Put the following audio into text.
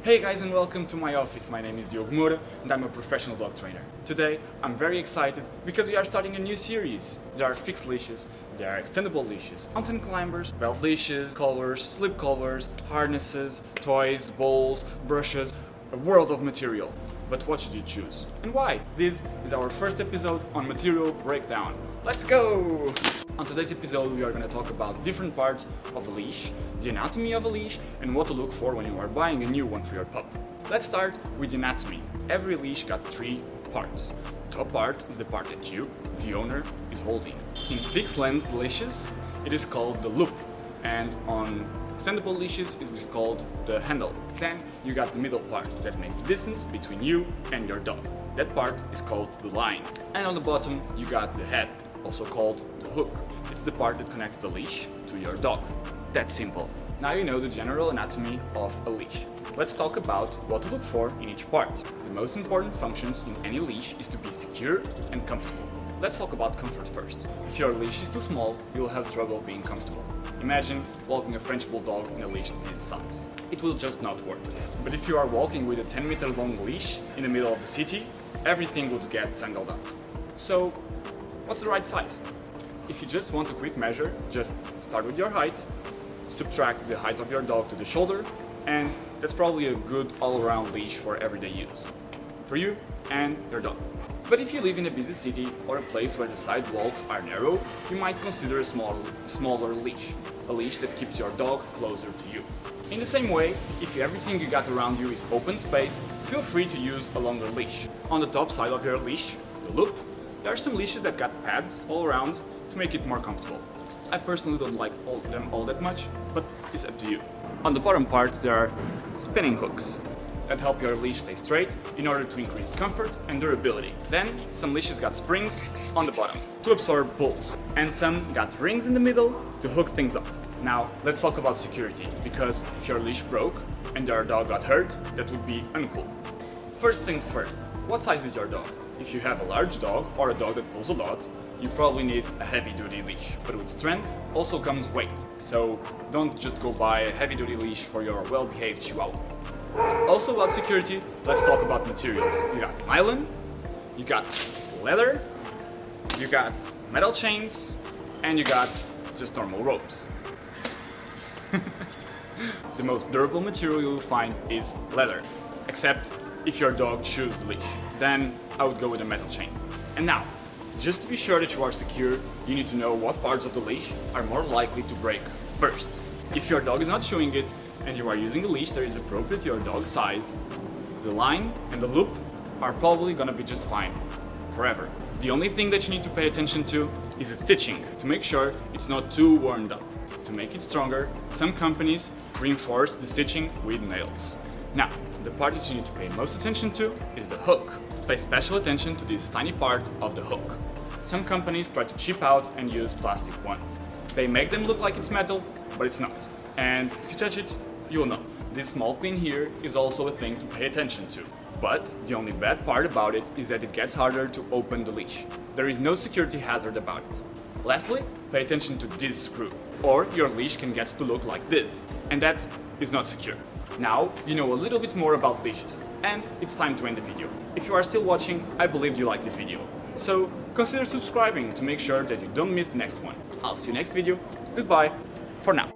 Hey guys, and welcome to my office. My name is Diogo Moura and I'm a professional dog trainer. Today I'm very excited because we are starting a new series. There are fixed leashes, there are extendable leashes, mountain climbers, belt leashes, collars, slip collars, harnesses, toys, bowls, brushes, a world of material. But what should you choose? And why? This is our first episode on material breakdown. Let's go! On today's episode we are going to talk about different parts of a leash, the anatomy of a leash, and what to look for when you are buying a new one for your pup. Let's start with the anatomy. Every leash got three parts. The top part is the part that you, the owner, is holding. In fixed length leashes it is called the loop, and on extendable leashes it is called the handle. Then you got the middle part that makes the distance between you and your dog. That part is called the line. And on the bottom you got the head, also called the hook. It's the part that connects the leash to your dog. That's simple. Now you know the general anatomy of a leash. Let's talk about what to look for in each part. The most important functions in any leash is to be secure and comfortable. Let's talk about comfort first. If your leash is too small, you'll have trouble being comfortable. Imagine walking a French bulldog in a leash this size. It will just not work. But if you are walking with a 10-meter long leash in the middle of the city, everything would get tangled up. So, what's the right size? If you just want a quick measure, just start with your height, subtract the height of your dog to the shoulder, and that's probably a good all-around leash for everyday use. For you and your dog. But if you live in a busy city or a place where the sidewalks are narrow, you might consider a smaller leash. A leash that keeps your dog closer to you. In the same way, if everything you got around you is open space, feel free to use a longer leash. On the top side of your leash, the loop, there are some leashes that got pads all around to make it more comfortable. I personally don't like them all that much, but it's up to you. On the bottom part there are spinning hooks that help your leash stay straight in order to increase comfort and durability. Then some leashes got springs on the bottom to absorb pulls, and some got rings in the middle to hook things up. Now let's talk about security, because if your leash broke and your dog got hurt, that would be uncool. First things first, what size is your dog? If you have a large dog or a dog that pulls a lot, you probably need a heavy-duty leash. But with strength also comes weight, so don't just go buy a heavy-duty leash for your well-behaved Chihuahua. Also about security, let's talk about materials. You got nylon, you got leather, you got metal chains, and you got just normal ropes. The most durable material you'll find is leather, except if your dog chews the leash. Then I would go with a metal chain. And now, just to be sure that you are secure, you need to know what parts of the leash are more likely to break first. If your dog is not chewing it and you are using a leash that is appropriate to your dog's size, the line and the loop are probably gonna be just fine forever. The only thing that you need to pay attention to is the stitching, to make sure it's not too worn up. To make it stronger, some companies reinforce the stitching with nails. Now, the part that you need to pay most attention to is the hook. Pay special attention to this tiny part of the hook. Some companies try to cheap out and use plastic ones. They make them look like it's metal, but it's not. And if you touch it, you will know. This small pin here is also a thing to pay attention to. But the only bad part about it is that it gets harder to open the leash. There is no security hazard about it. Lastly, pay attention to this screw, or your leash can get to look like this, and that is not secure. Now you know a little bit more about leashes, and it's time to end the video. If you are still watching, I believe you liked the video. So consider subscribing to make sure that you don't miss the next one. I'll see you next video. Goodbye for now.